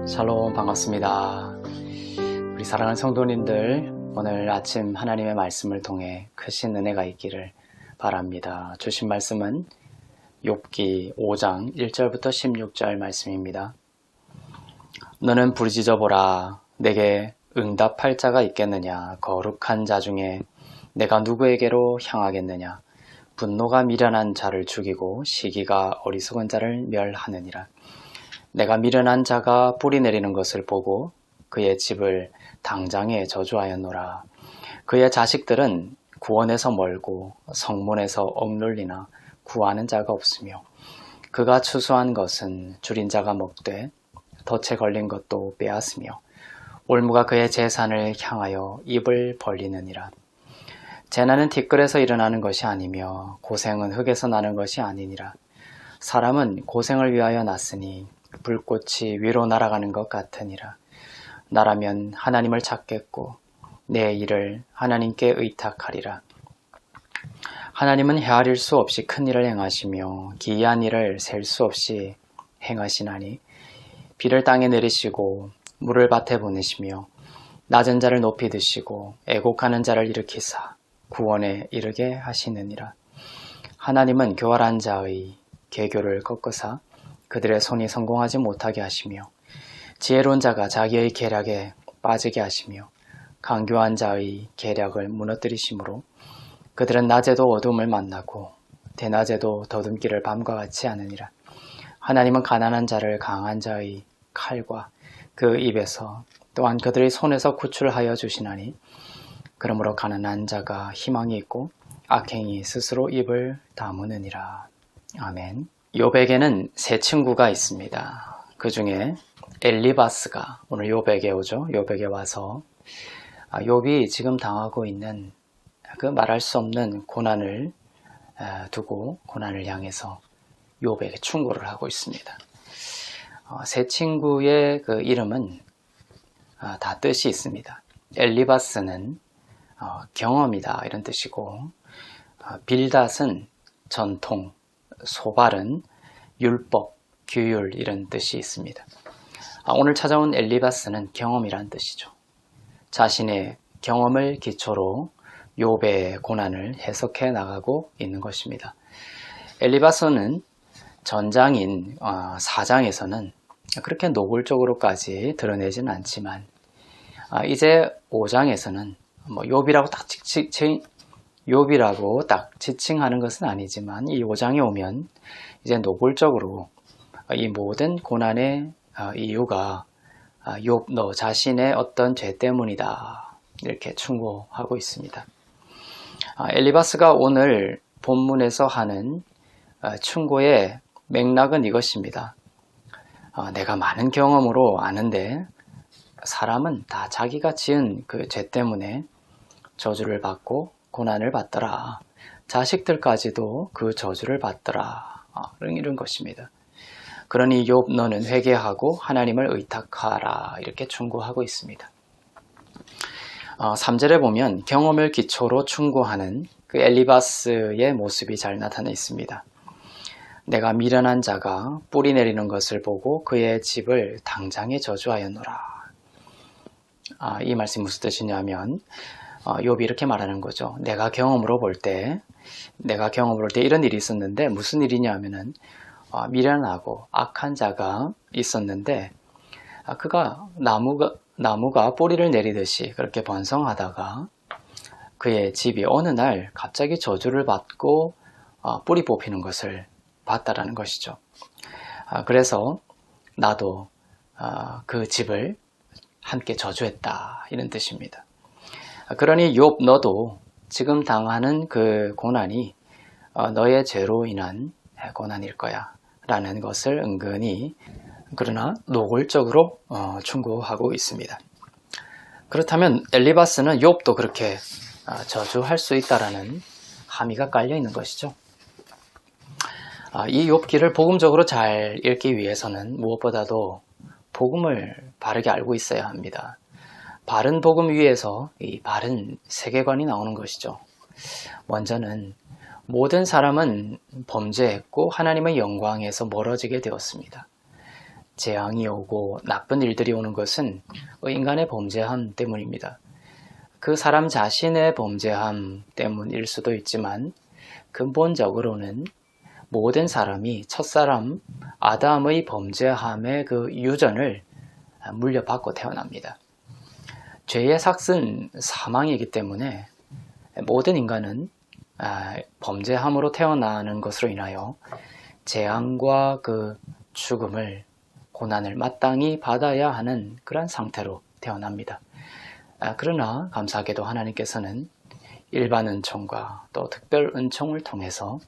샬롬, 반갑습니다. 우리 사랑하는 성도님들, 오늘 아침 하나님의 말씀을 통해 크신 은혜가 있기를 바랍니다. 주신 말씀은 욥기 5장 1절부터 16절 말씀입니다. 너는 부르짖어보라. 내게 응답할 자가 있겠느냐? 거룩한 자 중에 내가 누구에게로 향하겠느냐? 분노가 미련한 자를 죽이고 시기가 어리석은 자를 멸하느니라. 내가 미련한 자가 뿌리 내리는 것을 보고 그의 집을 당장에 저주하였노라. 그의 자식들은 구원에서 멀고 성문에서 억눌리나 구하는 자가 없으며 그가 추수한 것은 줄인 자가 먹되 덫에 걸린 것도 빼앗으며 올무가 그의 재산을 향하여 입을 벌리느니라. 재난은 티끌에서 일어나는 것이 아니며 고생은 흙에서 나는 것이 아니니라. 사람은 고생을 위하여 났으니 불꽃이 위로 날아가는 것 같으니라. 나라면 하나님을 찾겠고 내 일을 하나님께 의탁하리라. 하나님은 헤아릴 수 없이 큰 일을 행하시며 기이한 일을 셀 수 없이 행하시나니 비를 땅에 내리시고 물을 밭에 보내시며 낮은 자를 높이 드시고 애곡하는 자를 일으키사 구원에 이르게 하시느니라. 하나님은 교활한 자의 계교를 꺾으사 그들의 손이 성공하지 못하게 하시며 지혜로운 자가 자기의 계략에 빠지게 하시며 강교한 자의 계략을 무너뜨리심으로 그들은 낮에도 어둠을 만나고 대낮에도 더듬기를 밤과 같이 하느니라. 하나님은 가난한 자를 강한 자의 칼과 그 입에서 또한 그들의 손에서 구출하여 주시나니 그러므로 가난한 자가 희망이 있고 악행이 스스로 입을 다무느니라. 아멘. 욥에게는 세 친구가 있습니다. 그 중에 엘리바스가 오늘 욥에게 오죠. 욥에게 와서 욥이 지금 당하고 있는 그 말할 수 없는 고난을 두고 고난을 향해서 욥에게 충고를 하고 있습니다. 세 친구의 그 이름은 다 뜻이 있습니다. 엘리바스는 경험이다 이런 뜻이고, 빌닷은 전통, 소발은 율법, 규율 이런 뜻이 있습니다. 오늘 찾아온 엘리바스는 경험이란 뜻이죠. 자신의 경험을 기초로 욥의 고난을 해석해 나가고 있는 것입니다. 엘리바스는 전장인 4장에서는 그렇게 노골적으로까지 드러내지는 않지만 이제 5장에서는 욥이라고 딱 지칭하는 것은 아니지만 이 5장에 오면 이제 노골적으로 이 모든 고난의 이유가 욥 너 자신의 어떤 죄 때문이다 이렇게 충고하고 있습니다. 엘리바스가 오늘 본문에서 하는 충고의 맥락은 이것입니다. 내가 많은 경험으로 아는데 사람은 다 자기가 지은 그 죄 때문에 저주를 받고 고난을 받더라. 자식들까지도 그 저주를 받더라. 이런 것입니다. 그러니 욥 너는 회개하고 하나님을 의탁하라 이렇게 충고하고 있습니다. 3절에 보면 경험을 기초로 충고하는 그 엘리바스의 모습이 잘 나타나 있습니다. 내가 미련한 자가 뿌리 내리는 것을 보고 그의 집을 당장에 저주하였노라. 이 말씀이 무슨 뜻이냐면 욥이 이렇게 말하는 거죠. 내가 경험으로 볼 때 이런 일이 있었는데 무슨 일이냐 하면은 미련하고 악한 자가 있었는데 그가 나무가 뿌리를 내리듯이 그렇게 번성하다가 그의 집이 어느 날 갑자기 저주를 받고 뿌리 뽑히는 것을 봤다라는 것이죠. 그래서 나도 그 집을 함께 저주했다 이런 뜻입니다. 그러니 욥 너도 지금 당하는 그 고난이 너의 죄로 인한 고난일 거야 라는 것을 은근히 그러나 노골적으로 충고하고 있습니다. 그렇다면 엘리바스는 욥도 그렇게 저주할 수 있다라는 함의가 깔려 있는 것이죠. 이 욥기를 복음적으로 잘 읽기 위해서는 무엇보다도 복음을 바르게 알고 있어야 합니다. 바른 복음 위에서 이 바른 세계관이 나오는 것이죠. 먼저는 모든 사람은 범죄했고 하나님의 영광에서 멀어지게 되었습니다. 재앙이 오고 나쁜 일들이 오는 것은 인간의 범죄함 때문입니다. 그 사람 자신의 범죄함 때문일 수도 있지만 근본적으로는 모든 사람이 첫사람 아담의 범죄함의 그 유전을 물려받고 태어납니다. 죄의 삭은 사망이기 때문에 모든 인간은 범죄함으로 태어나는 것으로 인하여 재앙과 그 죽음을 고난을 마땅히 받아야 하는 그런 상태로 태어납니다. 그러나 감사하게도 하나님께서는 일반 은총과 또 특별 은총을 통해서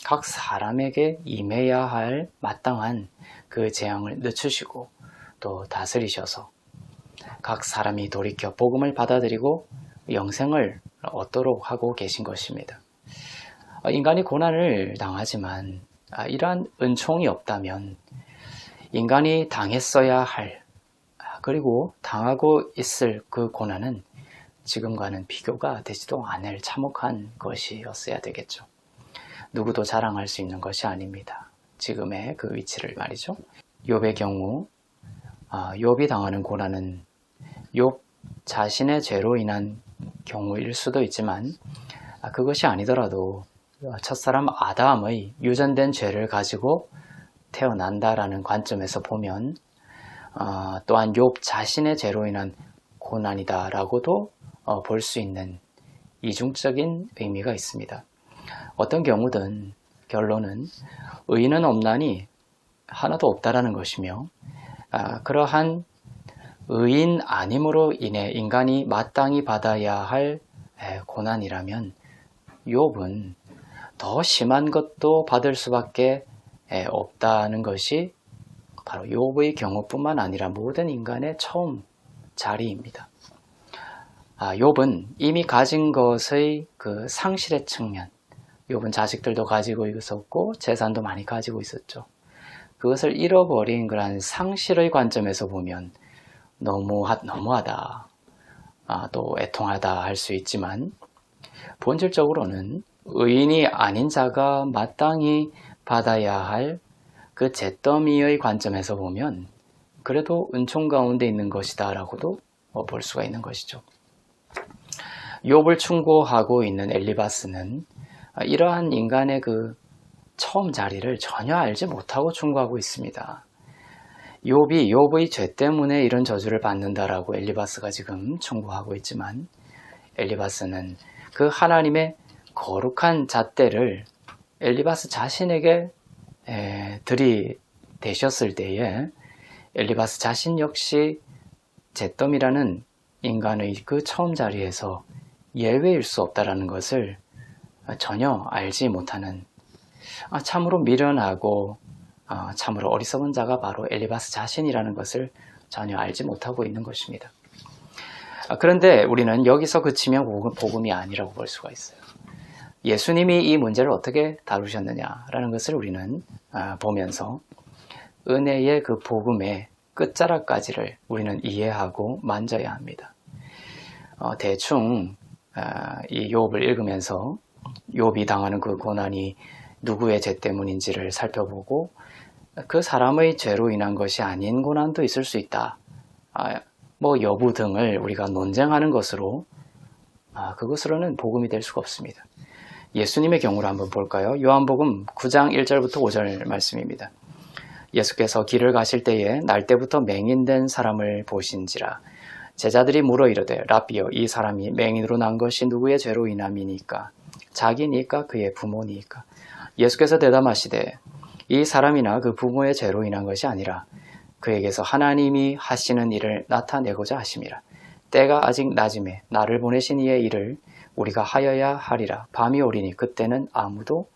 각 사람에게 임해야 할 마땅한 그 재앙을 늦추시고 또 다스리셔서 각 사람이 돌이켜 복음을 받아들이고 영생을 얻도록 하고 계신 것입니다. 인간이 고난을 당하지만 이러한 은총이 없다면 인간이 당했어야 할 그리고 당하고 있을 그 고난은 지금과는 비교가 되지도 않을 참혹한 것이었어야 되겠죠. 누구도 자랑할 수 있는 것이 아닙니다. 지금의 그 위치를 말이죠. 욥의 경우 욥이 당하는 고난은 욥 자신의 죄로 인한 경우일 수도 있지만 그것이 아니더라도 첫사람 아담의 유전된 죄를 가지고 태어난다라는 관점에서 보면 또한 욥 자신의 죄로 인한 고난이다라고도 볼 수 있는 이중적인 의미가 있습니다. 어떤 경우든 결론은 의인은 없나니 하나도 없다라는 것이며 그러한 의인 아님으로 인해 인간이 마땅히 받아야 할 고난이라면 욥은 더 심한 것도 받을 수밖에 없다는 것이 바로 욥의 경우뿐만 아니라 모든 인간의 처음 자리입니다. 욥은 이미 가진 것의 그 상실의 측면, 욥은 자식들도 가지고 있었고 재산도 많이 가지고 있었죠. 그것을 잃어버린 그런 상실의 관점에서 보면 너무하다, 또 애통하다 할 수 있지만 본질적으로는 의인이 아닌 자가 마땅히 받아야 할 그 잿더미의 관점에서 보면 그래도 은총 가운데 있는 것이다 라고도 볼 수가 있는 것이죠. 욥을 충고하고 있는 엘리바스는 이러한 인간의 그 처음 자리를 전혀 알지 못하고 충고하고 있습니다. 욥의 죄 때문에 이런 저주를 받는다라고 엘리바스가 지금 충고하고 있지만 엘리바스는 그 하나님의 거룩한 잣대를 엘리바스 자신에게 들이대셨을 때에 엘리바스 자신 역시 잿더미라는 인간의 그 처음 자리에서 예외일 수 없다라는 것을 전혀 알지 못하는 참으로 미련하고 참으로 어리석은 자가 바로 엘리바스 자신이라는 것을 전혀 알지 못하고 있는 것입니다. 그런데 우리는 여기서 그치면 복음이 아니라고 볼 수가 있어요. 예수님이 이 문제를 어떻게 다루셨느냐라는 것을 우리는 보면서 은혜의 그 복음의 끝자락까지를 우리는 이해하고 만져야 합니다. 대충 이 욥을 읽으면서 욥이 당하는 그 고난이 누구의 죄 때문인지를 살펴보고 그 사람의 죄로 인한 것이 아닌 고난도 있을 수 있다. 여부 등을 우리가 논쟁하는 것으로 그것으로는 복음이 될 수가 없습니다. 예수님의 경우를 한번 볼까요? 요한복음 9장 1절부터 5절 말씀입니다. 예수께서 길을 가실 때에 날때부터 맹인된 사람을 보신지라 제자들이 물어 이르되 라비여 이 사람이 맹인으로 난 것이 누구의 죄로 인함이니까 자기니까 그의 부모니까 예수께서 대답하시되 이 사람이나 그 부모의 죄로 인한 것이 아니라 그에게서 하나님이 하시는 일을 나타내고자 하심이라. 때가 아직 낮음에 나를 보내신 이의 일을 우리가 하여야 하리라. 밤이 오리니 그때는 아무도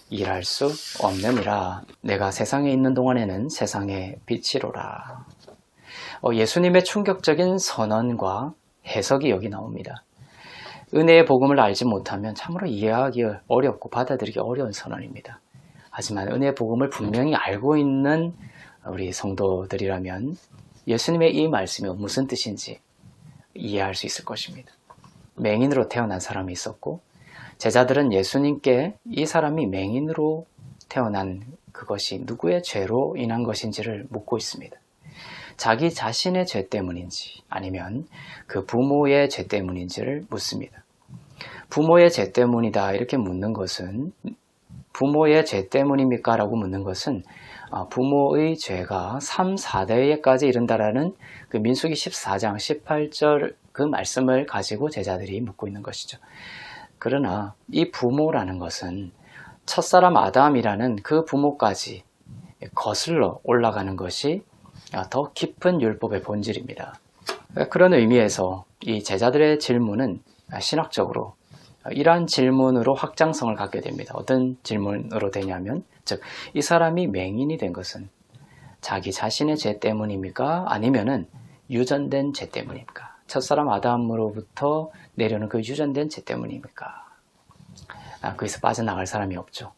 일할 수 없느니라. 내가 세상에 있는 동안에는 세상의 빛이로라. 예수님의 충격적인 선언과 해석이 여기 나옵니다. 은혜의 복음을 알지 못하면 참으로 이해하기 어렵고 받아들이기 어려운 선언입니다. 하지만 은혜의 복음을 분명히 알고 있는 우리 성도들이라면 예수님의 이 말씀이 무슨 뜻인지 이해할 수 있을 것입니다. 맹인으로 태어난 사람이 있었고 제자들은 예수님께 이 사람이 맹인으로 태어난 그것이 누구의 죄로 인한 것인지를 묻고 있습니다. 자기 자신의 죄 때문인지 아니면 그 부모의 죄 때문인지를 묻습니다. 부모의 죄 때문이다 이렇게 묻는 것은 부모의 죄 때문입니까? 라고 묻는 것은 부모의 죄가 3, 4대에까지 이른다라는 그 민수기 14장 18절 그 말씀을 가지고 제자들이 묻고 있는 것이죠. 그러나 이 부모라는 것은 첫사람 아담이라는 그 부모까지 거슬러 올라가는 것이 더 깊은 율법의 본질입니다. 그런 의미에서 이 제자들의 질문은 신학적으로 이러한 질문으로 확장성을 갖게 됩니다. 어떤 질문으로 되냐면, 즉, 이 사람이 맹인이 된 것은 자기 자신의 죄 때문입니까? 아니면은 유전된 죄 때문입니까? 첫사람 아담으로부터 내려오는 그 유전된 죄 때문입니까? 거기서 빠져나갈 사람이 없죠.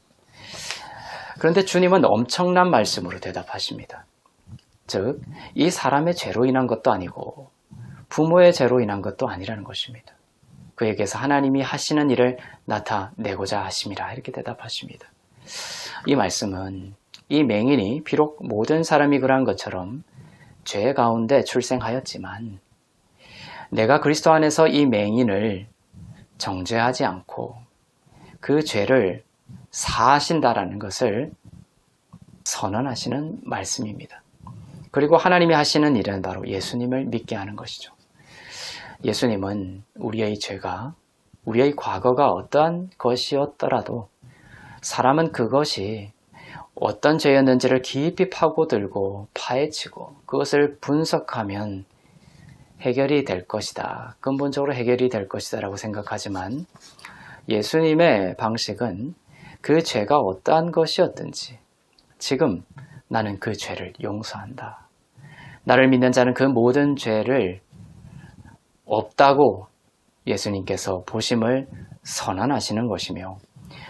그런데 주님은 엄청난 말씀으로 대답하십니다. 즉, 이 사람의 죄로 인한 것도 아니고 부모의 죄로 인한 것도 아니라는 것입니다. 그에게서 하나님이 하시는 일을 나타내고자 하심이라 이렇게 대답하십니다. 이 말씀은 이 맹인이 비록 모든 사람이 그러한 것처럼 죄 가운데 출생하였지만 내가 그리스도 안에서 이 맹인을 정죄하지 않고 그 죄를 사하신다라는 것을 선언하시는 말씀입니다. 그리고 하나님이 하시는 일은 바로 예수님을 믿게 하는 것이죠. 예수님은 우리의 죄가, 우리의 과거가 어떠한 것이었더라도 사람은 그것이 어떤 죄였는지를 깊이 파고들고 파헤치고 그것을 분석하면 해결이 될 것이다. 근본적으로 해결이 될 것이다 라고 생각하지만 예수님의 방식은 그 죄가 어떠한 것이었든지 지금 나는 그 죄를 용서한다. 나를 믿는 자는 그 모든 죄를 없다고 예수님께서 보심을 선언하시는 것이며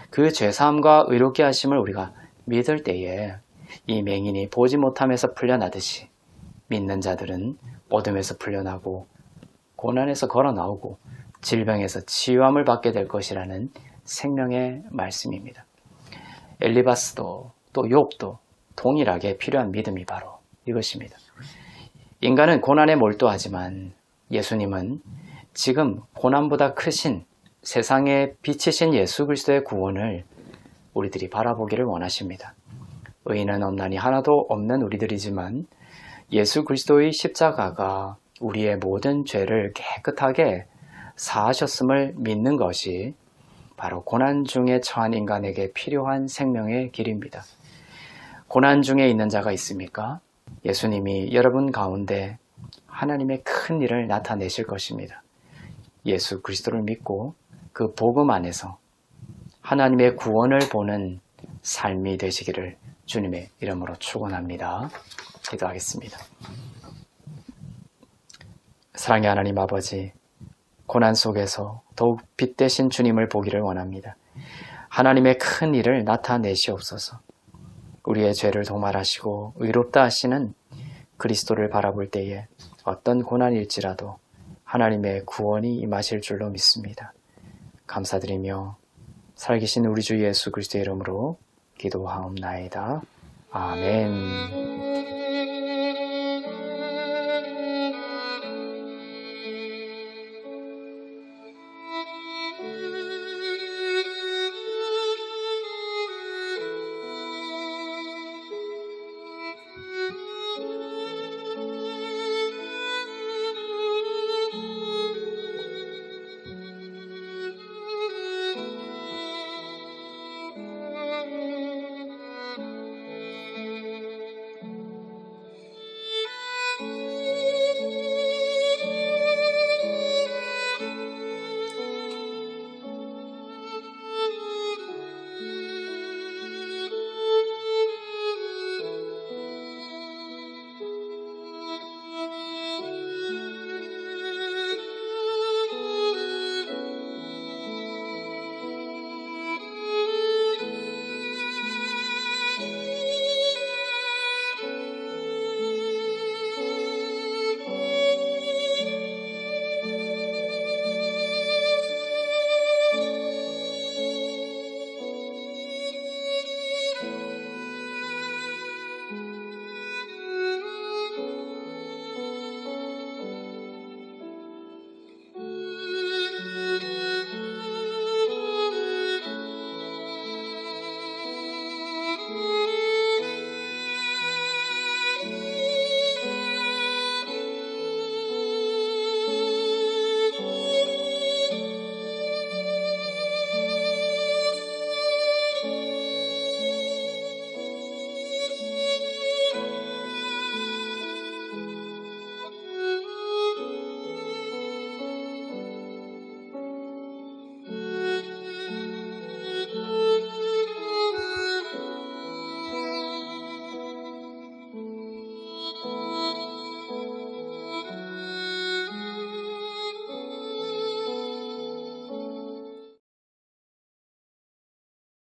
그 죄사함과 의롭게 하심을 우리가 믿을 때에 이 맹인이 보지 못함에서 풀려나듯이 믿는 자들은 어둠에서 풀려나고 고난에서 걸어나오고 질병에서 치유함을 받게 될 것이라는 생명의 말씀입니다. 엘리바스도 또 욥도 동일하게 필요한 믿음이 바로 이것입니다. 인간은 고난에 몰두하지만 예수님은 지금 고난보다 크신 세상에 비치신 예수 그리스도의 구원을 우리들이 바라보기를 원하십니다. 의인은 없나니 하나도 없는 우리들이지만 예수 그리스도의 십자가가 우리의 모든 죄를 깨끗하게 사하셨음을 믿는 것이 바로 고난 중에 처한 인간에게 필요한 생명의 길입니다. 고난 중에 있는 자가 있습니까? 예수님이 여러분 가운데 하나님의 큰 일을 나타내실 것입니다. 예수 그리스도를 믿고 그 복음 안에서 하나님의 구원을 보는 삶이 되시기를 주님의 이름으로 축원합니다. 기도하겠습니다. 사랑의 하나님 아버지, 고난 속에서 더욱 빛되신 주님을 보기를 원합니다. 하나님의 큰 일을 나타내시옵소서. 우리의 죄를 도말하시고 의롭다 하시는 그리스도를 바라볼 때에 어떤 고난일지라도 하나님의 구원이 임하실 줄로 믿습니다. 감사드리며 살기신 우리 주 예수 그리스도의 이름으로 기도하옵나이다. 아멘.